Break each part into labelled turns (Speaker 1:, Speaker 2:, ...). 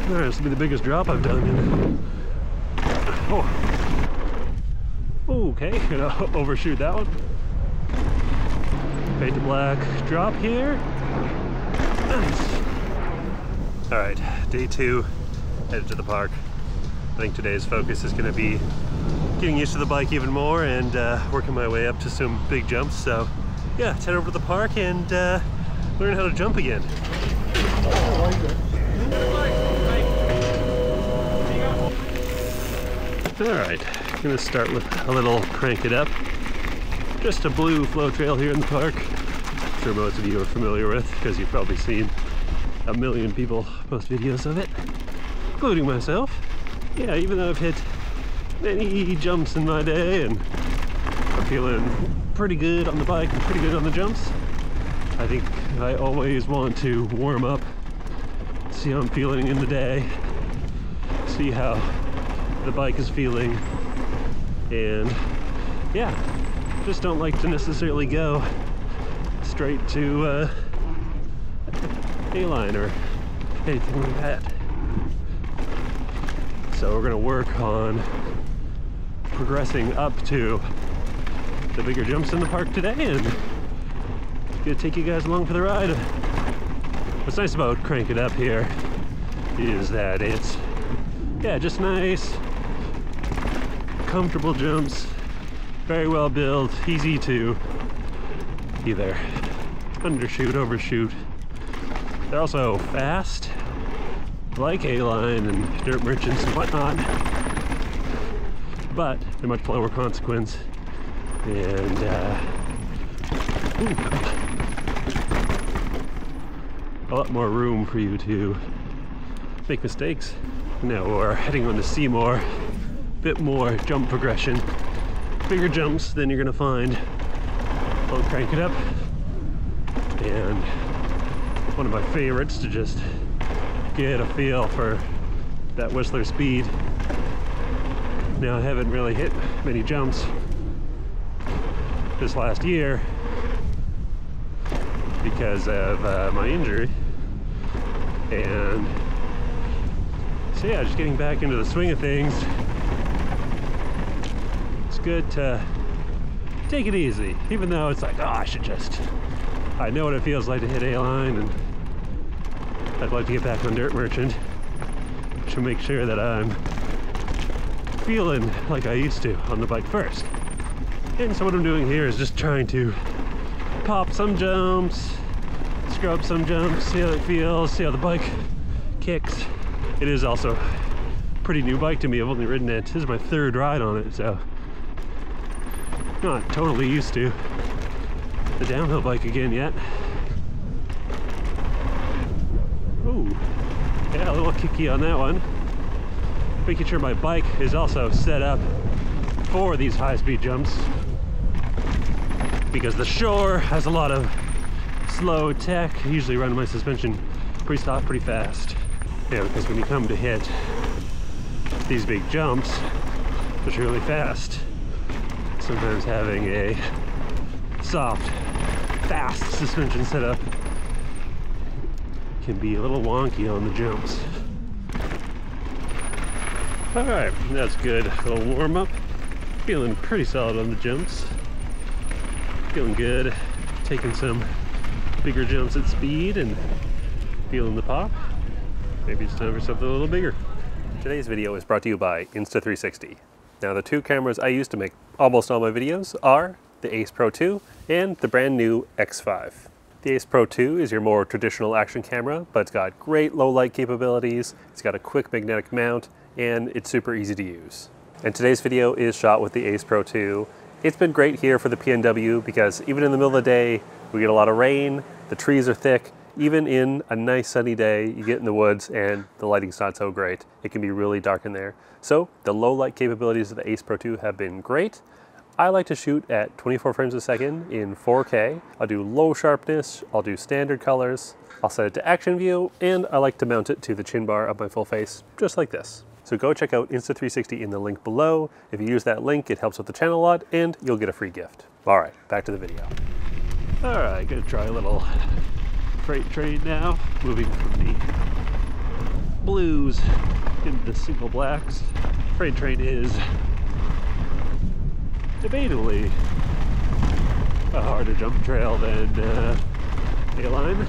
Speaker 1: Alright, this will be the biggest drop I've done. Oh. Okay, gonna overshoot that one. Fade to black drop here. Nice. Alright, day 2, headed to the park. I think today's focus is going to be getting used to the bike even more and working my way up to some big jumps. So yeah, let's head over to the park and learn how to jump again. Alright, I'm going to start with a little crank it up. Just a blue flow trail here in the park. I'm sure most of you are familiar with because you've probably seen a million people post videos of it, including myself. Yeah, even though I've hit many jumps in my day and I'm feeling pretty good on the bike and pretty good on the jumps, I think I always want to warm up, see how I'm feeling in the day, see how the bike is feeling, and yeah, just don't like to necessarily go straight to A-line or anything like that. So we're gonna work on progressing up to the bigger jumps in the park today and gonna take you guys along for the ride. What's nice about Crank It Up here is that it's, yeah, just nice, comfortable jumps, very well built, easy to either undershoot, overshoot. They're also fast, like A-Line and Dirt Merchants and whatnot, but they're much lower consequence and a lot more room for you to make mistakes. Now we're heading on to Seymour, a bit more jump progression, bigger jumps than you're gonna find on Crank It Up, and one of my favorites to just get a feel for that Whistler speed. Now I haven't really hit many jumps this last year because of my injury, and so yeah, just getting back into the swing of things. It's good to take it easy, even though it's like, oh, I know what it feels like to hit A-Line, and I'd like to get back on Dirt Merchant to make sure that I'm feeling like I used to on the bike first. And so what I'm doing here is just trying to pop some jumps, scrub some jumps, see how it feels, see how the bike kicks. It is also a pretty new bike to me. I've only ridden it, this is my 3rd ride on it, so not totally used to the downhill bike again yet. Ooh, yeah, a little kicky on that one. Making sure my bike is also set up for these high-speed jumps, because the Shore has a lot of slow tech. I usually run my suspension pre-stop pretty fast. Yeah, because when you come to hit these big jumps, which are really fast, sometimes having a soft, fast suspension setup can be a little wonky on the jumps. Alright, that's good. A little warm up. Feeling pretty solid on the jumps. Feeling good. Taking some bigger jumps at speed and feeling the pop. Maybe it's time for something a little bigger. Today's video is brought to you by Insta360. Now, the 2 cameras I use to make almost all my videos are the Ace Pro 2 and the brand new X5. The Ace Pro 2 is your more traditional action camera, but it's got great low light capabilities, it's got a quick magnetic mount, and it's super easy to use. And today's video is shot with the Ace Pro 2. It's been great here for the PNW because even in the middle of the day, we get a lot of rain, the trees are thick. Even in a nice sunny day, you get in the woods and the lighting's not so great. It can be really dark in there. So the low light capabilities of the Ace Pro 2 have been great. I like to shoot at 24 frames a second in 4K. I'll do low sharpness, I'll do standard colors, I'll set it to action view, and I like to mount it to the chin bar of my full face, just like this. So go check out Insta360 in the link below. If you use that link, it helps with the channel a lot, and you'll get a free gift. All right, back to the video. All right, gonna try a little freight train now, moving from the blues into the single blacks. Freight train is debatably a harder jump trail than A-line.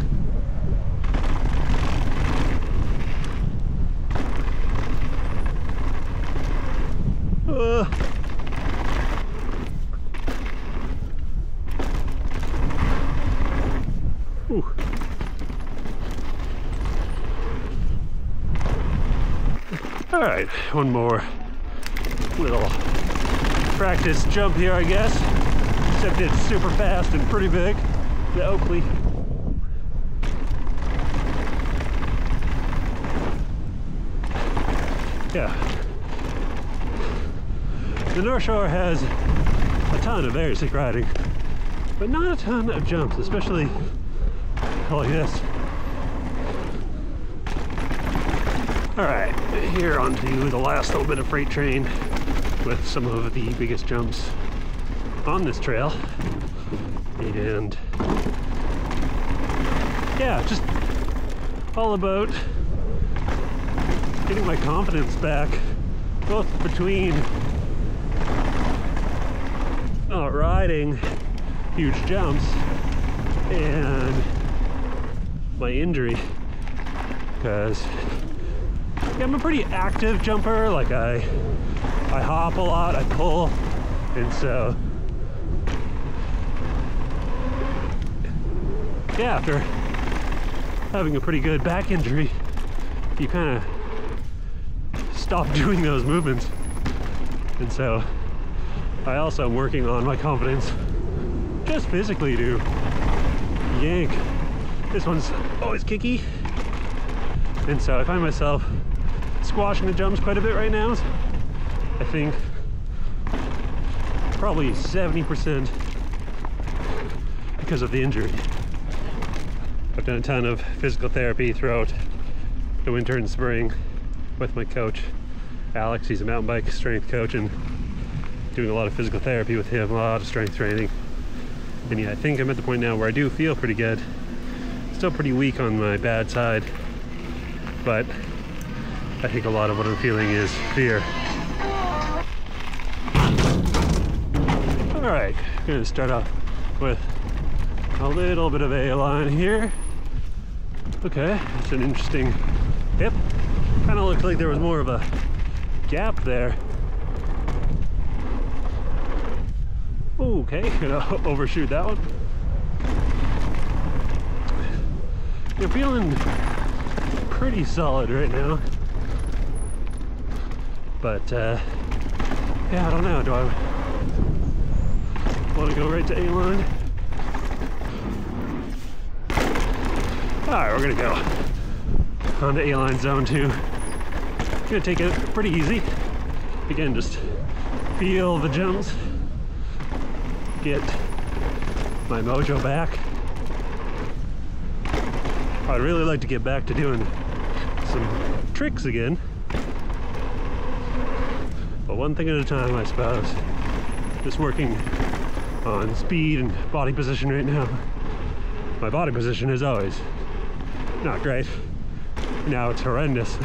Speaker 1: All right, one more little practice jump here, I guess. Except it's super fast and pretty big. The Oakley. Yeah. The North Shore has a ton of very sick riding, but not a ton of jumps, especially like this. All right, here onto the last little bit of freight train with some of the biggest jumps on this trail. And yeah, just all about getting my confidence back, both between riding huge jumps and my injury, because yeah, I'm a pretty active jumper. Like I hop a lot, I pull, and so yeah, after having a pretty good back injury, you kind of stop doing those movements. And so I also am working on my confidence just physically to yank. This one's always kicky, and so I find myself squashing the jumps quite a bit right now. I think probably 70% because of the injury. I've done a ton of physical therapy throughout the winter and spring with my coach, Alex. He's a mountain bike strength coach, and doing a lot of physical therapy with him, a lot of strength training. And yeah, I think I'm at the point now where I do feel pretty good. Still pretty weak on my bad side, but I think a lot of what I'm feeling is fear. All right, I'm gonna start off with a little bit of A-line here. Okay, it's an interesting hip. Kind of looked like there was more of a gap there. Okay, gonna overshoot that one. You're feeling pretty solid right now, but yeah, I don't know. Do I want to go right to A-line? All right, we're gonna go on to A-line zone 2. Gonna take it pretty easy. Again, just feel the jumps, get my mojo back. I'd really like to get back to doing some tricks again, but one thing at a time, I suppose. Just working on speed and body position right now. My body position is always not great. Now it's horrendous.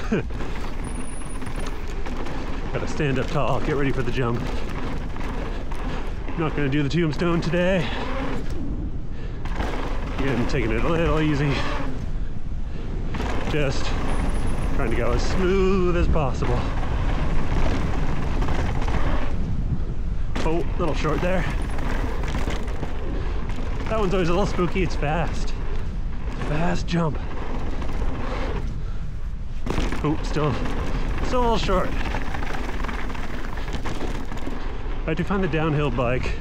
Speaker 1: Gotta stand up tall, get ready for the jump. Not gonna do the tombstone today. Again, taking it a little easy. Just trying to go as smooth as possible. Oh, a little short there. That one's always a little spooky. It's fast. Fast jump. Oh, still a little short. I do find the downhill bike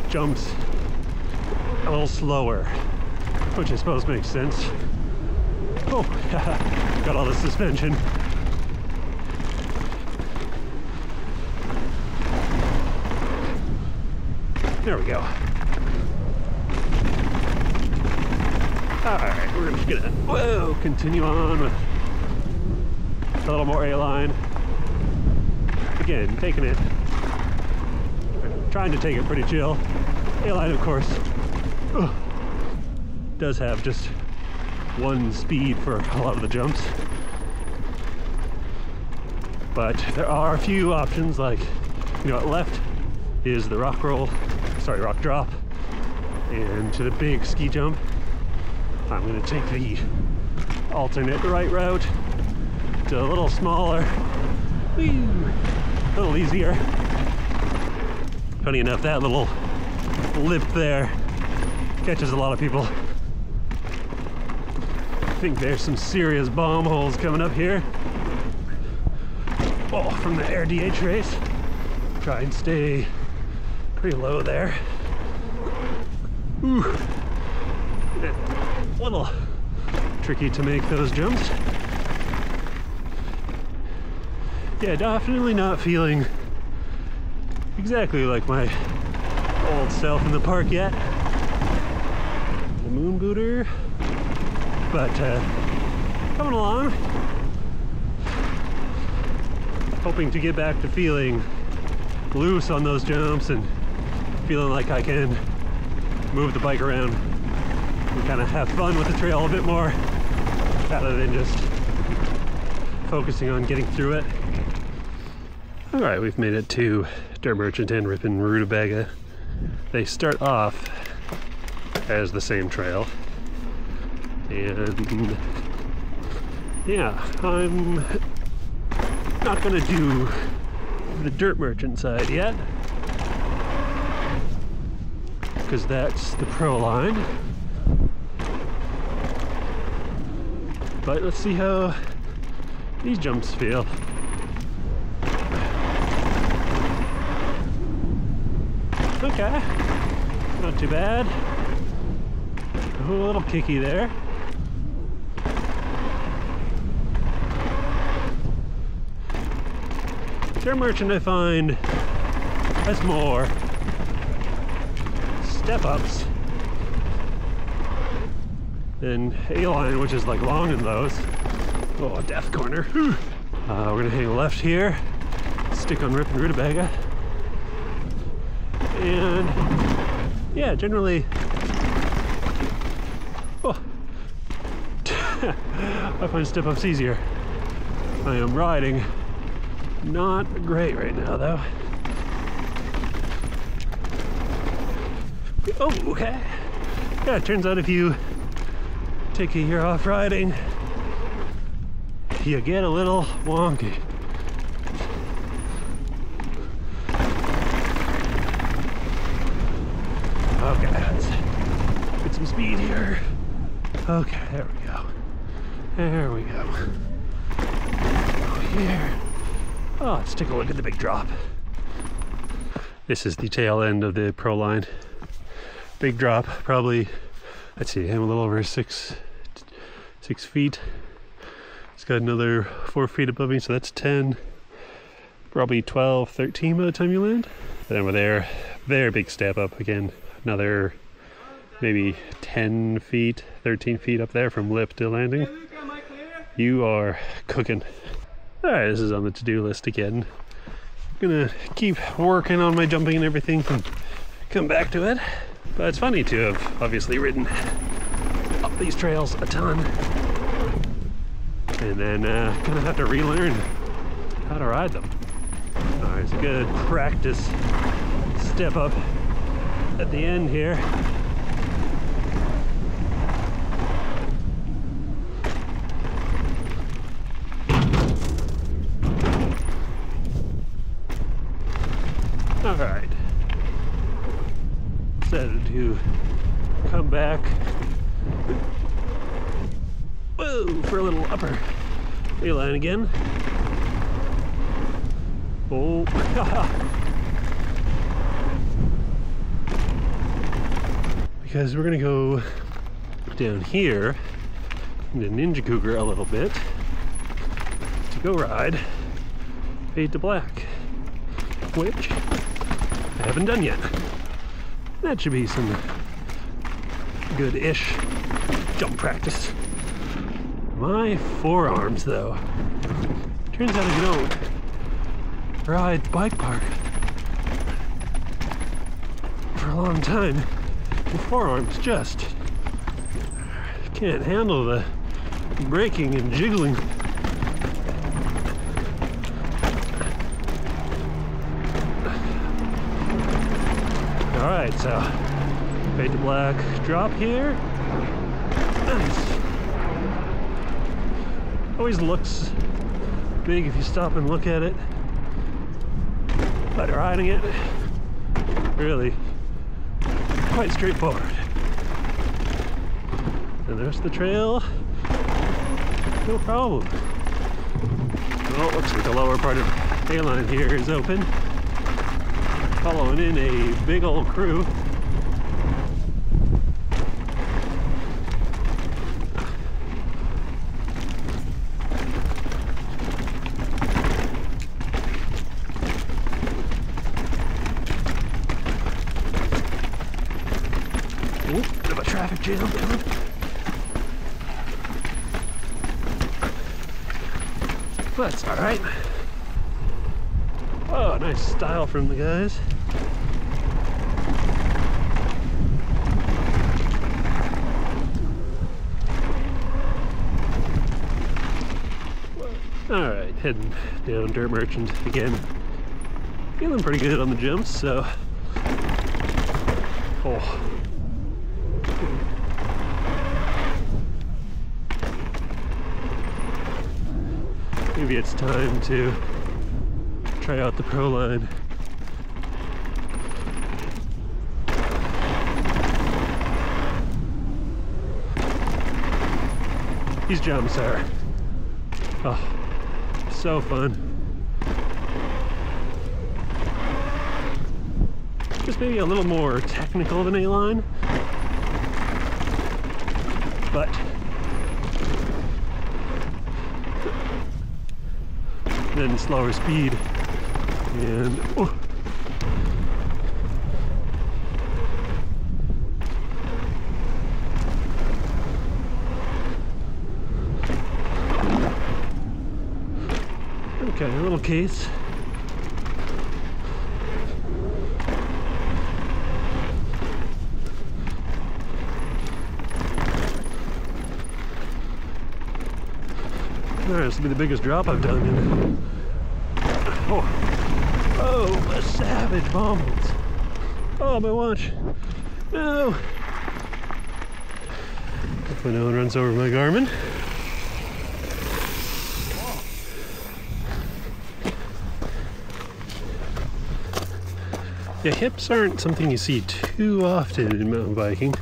Speaker 1: jumps a little slower, which I suppose makes sense. Oh, got all the suspension. There we go. All right, we're just gonna, continue on with a little more A-line. Again, taking it, trying to take it pretty chill. A-line, of course, does have just one speed for a lot of the jumps. But there are a few options, like, you know, at left is the rock drop, and to the big ski jump, I'm gonna take the alternate right route to a little smaller, whee, a little easier. Funny enough, that little lip there catches a lot of people. I think there's some serious bomb holes coming up here. Oh, from the air DH race. Try and stay pretty low there. Ooh. A little tricky to make those jumps. Yeah, definitely not feeling exactly like my old self in the park yet. The moon booter, but coming along. Hoping to get back to feeling loose on those jumps and feeling like I can move the bike around and kind of have fun with the trail a bit more rather than just focusing on getting through it. All right, we've made it to Dirt Merchant and Ripon Rutabaga. They start off as the same trail, and yeah, I'm not gonna do the Dirt Merchant side yet because that's the pro line, but let's see how these jumps feel. Okay, not too bad. A little kicky there. Dirt Merchant, I find, has more step-ups than A-line, which is like long in those. Oh, death corner. We're gonna hang left here, stick on Ripon Rutabaga. And yeah, generally, oh, I find step-ups easier. I am riding not great right now, though. Oh, okay. Yeah, it turns out if you take a year off riding, you get a little wonky. Okay, let's get some speed here. Okay, there we go. There we go. Go here. Oh, let's take a look at the big drop. This is the tail end of the pro line. Big drop, probably, let's see, I'm a little over six feet. It's got another 4 feet above me, so that's 10, probably 12, 13 by the time you land. Then over there, very big step up again. Another maybe 10 feet, 13 feet up there from lip to landing. You are cooking. All right, this is on the to-do list again. I'm gonna keep working on my jumping and everything and come back to it. But it's funny to have obviously ridden up these trails a ton and then gonna have to relearn how to ride them. All right, it's a good practice step up at the end here. All right, decided to come back, whoa, for a little upper A-line again. Oh, because we're gonna go down here into Ninja Cougar a little bit to go ride Fade to Black, which I haven't done yet. That should be some good-ish jump practice. My forearms, though. Turns out if you don't ride bike park for a long time, your forearms just Can't handle the braking and jiggling. All right, so fade to black drop here. Nice. Always looks big if you stop and look at it, but riding it, really quite straightforward. And there's the trail, no problem. Well, it looks like the lower part of A-line here is open. Following in a big old crew. Bit of a traffic jam down. That's all right. Oh, nice style from the guys. All right, heading down Dirt Merchant again. Feeling pretty good on the jumps, so. Oh. Maybe it's time to try out the Pro line. These jumps are, oh, so fun. Just maybe a little more technical than A-line, but then slower speed and oh. Okay, a little case. Alright, this will be the biggest drop I've done in. Oh, oh, a savage vomit. Oh, my watch. No. Hopefully no one runs over my Garmin. Yeah, hips aren't something you see too often in mountain biking.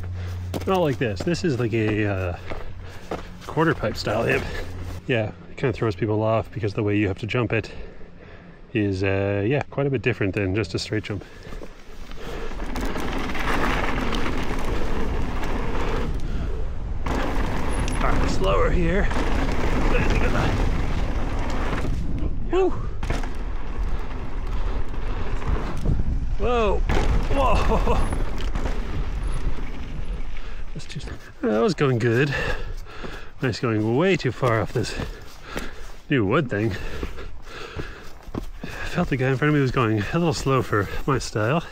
Speaker 1: Not like this. This is like a quarter pipe style hip. Yeah, it kind of throws people off because the way you have to jump it is, yeah, quite a bit different than just a straight jump. All right, slower here. Woo! Whoa! Whoa! That's just, that was going good. Nice, going way too far off this new wood thing. I felt the guy in front of me was going a little slow for my style. So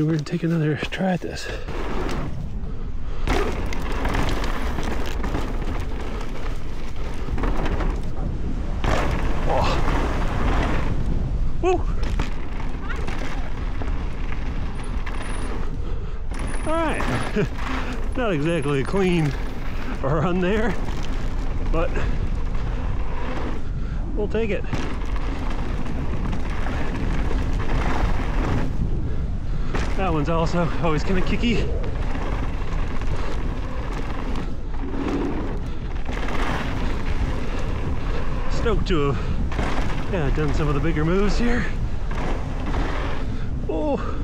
Speaker 1: we're gonna take another try at this. Oh. Woo! Alright. Not exactly a clean run there, but we'll take it. That one's also always kind of kicky. Stoked to have, yeah, done some of the bigger moves here. Oh.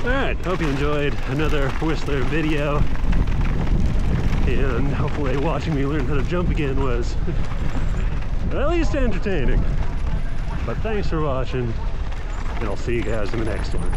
Speaker 1: Alright, hope you enjoyed another Whistler video, and hopefully watching me learn how to jump again was at least entertaining. But thanks for watching, and I'll see you guys in the next one.